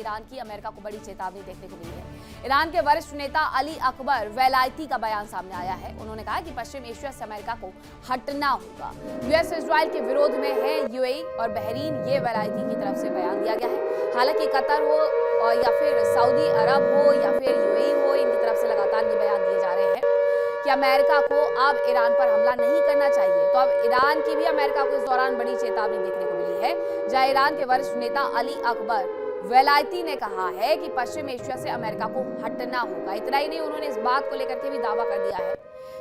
Iran की America को बड़ी चेतावनी देखने को मिली है। ईरान के वरिष्ठ नेता अली अकबर वेलायती का बयान सामने आया है। उन्होंने कहा कि पश्चिम एशिया से अमेरिका को हटना होगा। यूएस इजराइल के विरोध में है यूएई और बहरीन, ये वेलायती की तरफ से बयान दिया गया है। हालांकि कतर हो या फिर सऊदी अरब हो या फिर यूएई हो, इनकी तरफ से लगातार ये बयान दिए जा रहे हैं कि अमेरिका को अब ईरान पर हमला नहीं करना चाहिए। तो अब ईरान की भी अमेरिका को इस दौरान बड़ी चेतावनी देखने को मिली है, जहां ईरान के वरिष्ठ नेता अली अकबर वेलायती ने कहा है कि पश्चिम एशिया से अमेरिका को हटना होगा। इतना ही नहीं, उन्होंने इस बात को लेकर के भी दावा कर दिया है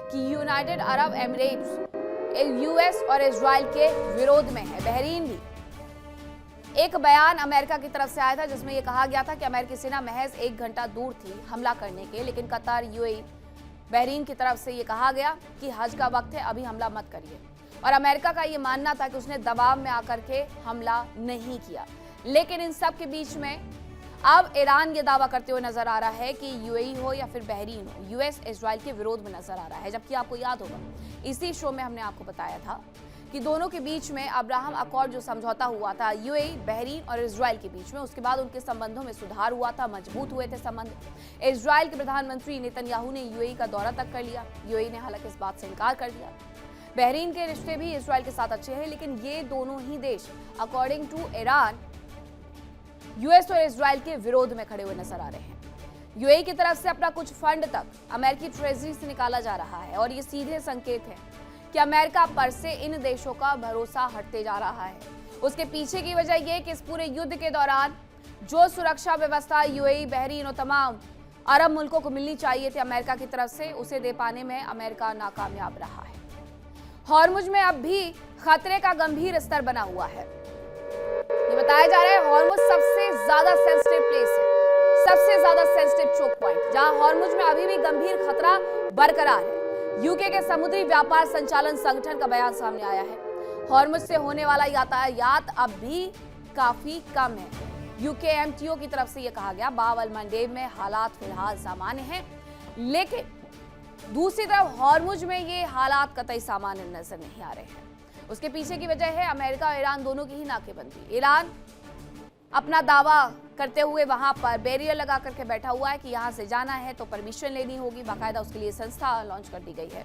कि यूनाइटेड अरब एमिरेट्स यूएस और इजराइल के विरोध में है, बहरीन भी। एक बयान अमेरिका की तरफ से आया था जिसमें यह कहा गया था कि अमेरिकी सेना महज 1 घंटा दूर थी हमला करने के, लेकिन कतर, यूएई, बहरीन की तरफ से ये कहा गया कि हज का वक्त है, अभी हमला मत करिए। और अमेरिका का ये मानना था कि उसने दबाव में आकर के हमला नहीं किया। लेकिन इन सब के बीच में अब ईरान ये दावा करते हुए नजर आ रहा है कि यूएई हो या फिर बहरीन हो, यूएस इजराइल के विरोध में नजर आ रहा है। जबकि आपको याद होगा, इसी शो में हमने आपको बताया था कि दोनों के बीच में अब्राहम अकॉर्ड जो समझौता हुआ था यूएई, बहरीन और इजराइल के बीच में, उसके बाद उनके संबंधों में सुधार हुआ था, मजबूत हुए थे संबंध। इजराइल के प्रधानमंत्री नेतन्याहू ने यूएई का दौरा तक कर लिया। यूएई ने हालांकि इस बात से इनकार कर दिया। बहरीन के रिश्ते भी इजराइल के साथ अच्छे हैं, लेकिन ये दोनों ही देश अकॉर्डिंग टू ईरान यूएस और इजराइल के विरोध में खड़े हुए नजर आ रहे हैं। यूएई की तरफ से अपना कुछ फंड तक अमेरिकी ट्रेजरी से निकाला जा रहा है और ये सीधे संकेत है कि अमेरिका पर से इन देशों का भरोसा हटते जा रहा है। उसके पीछे की वजह यह कि इस पूरे युद्ध के दौरान जो सुरक्षा व्यवस्था यूएई, बहरीन और तमाम अरब मुल्कों को मिलनी चाहिए थी अमेरिका की तरफ से, उसे दे पाने में अमेरिका नाकामयाब रहा है। हॉर्मुज में अब भी खतरे का गंभीर स्तर बना हुआ है। ये बताया जा रहा है हॉर्मुज सबसे ज्यादा सेंसिटिव प्लेस है, सबसे ज्यादा सेंसिटिव चोक पॉइंट, जहां हॉर्मुज में अभी भी गंभीर खतरा बरकरार है। यूके के समुद्री व्यापार संचालन संगठन का बयान सामने आया है। हॉर्मुज से होने वाला यातायात अब भी काफी कम है। यूके एमटीओ की तरफ से यह कहा गया, बाब अल मंडेब में हालात फिलहाल सामान्य हैं, लेकिन दूसरी तरफ हॉर्मुज में ये हालात कतई सामान्य नजर नहीं आ रहे हैं। उसके पीछे की वजह है अमेरिका और ईरान दोनों की ही नाकेबंदी। ईरान अपना दावा करते हुए वहां पर बैरियर लगा करके बैठा हुआ है कि यहां से जाना है तो परमिशन लेनी होगी, बाकायदा उसके लिए संस्था लॉन्च कर दी गई है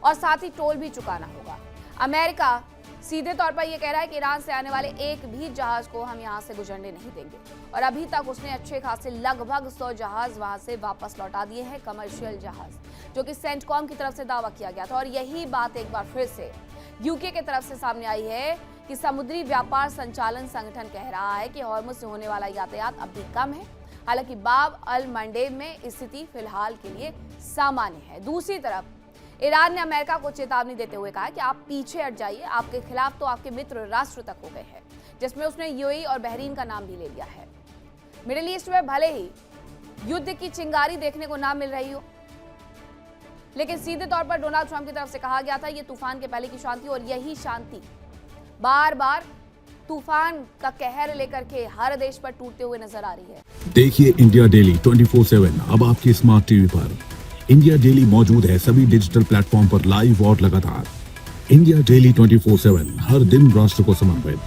और साथ ही टोल भी चुकाना होगा। अमेरिका सीधे तौर पर यह कह रहा है कि ईरान से आने वाले एक भी जहाज को हम यहां से गुजरने नहीं देंगे और अभी तक उसने अच्छे खासे लगभग 100 जहाज वहां से वापस लौटा दिए हैं, कमर्शियल जहाज, जो कि सेंटकॉम की तरफ से दावा किया गया था। और यही बात एक बार फिर से यूके की तरफ से सामने आई है कि समुद्री व्यापार संचालन संगठन कह रहा है कि हॉर्मुज से होने वाला यातायात अब भी कम है। हालांकि बाब अल मंडेब में स्थिति फिलहाल के लिए सामान्य है। दूसरी तरफ ईरान ने अमेरिका को चेतावनी देते हुए कहा कि आप पीछे हट जाइए, आपके खिलाफ तो आपके मित्र राष्ट्र तक हो गए हैं, जिसमें उसने यूएई और बहरीन का नाम भी ले लिया है। मिडिल ईस्ट में भले ही युद्ध की चिंगारी देखने को ना मिल रही हो, लेकिन सीधे तौर पर डोनाल्ड ट्रंप की तरफ से कहा गया था ये तूफान के पहले की शांति, और यही शांति बार बार तूफान का कहर लेकर के हर देश पर टूटते हुए नजर आ रही है। देखिए इंडिया डेली 24/7 अब आपकी स्मार्ट टीवी पर। इंडिया डेली मौजूद है सभी डिजिटल प्लेटफॉर्म पर लाइव और लगातार। इंडिया डेली 24/7 हर दिन राष्ट्र को समर्पित।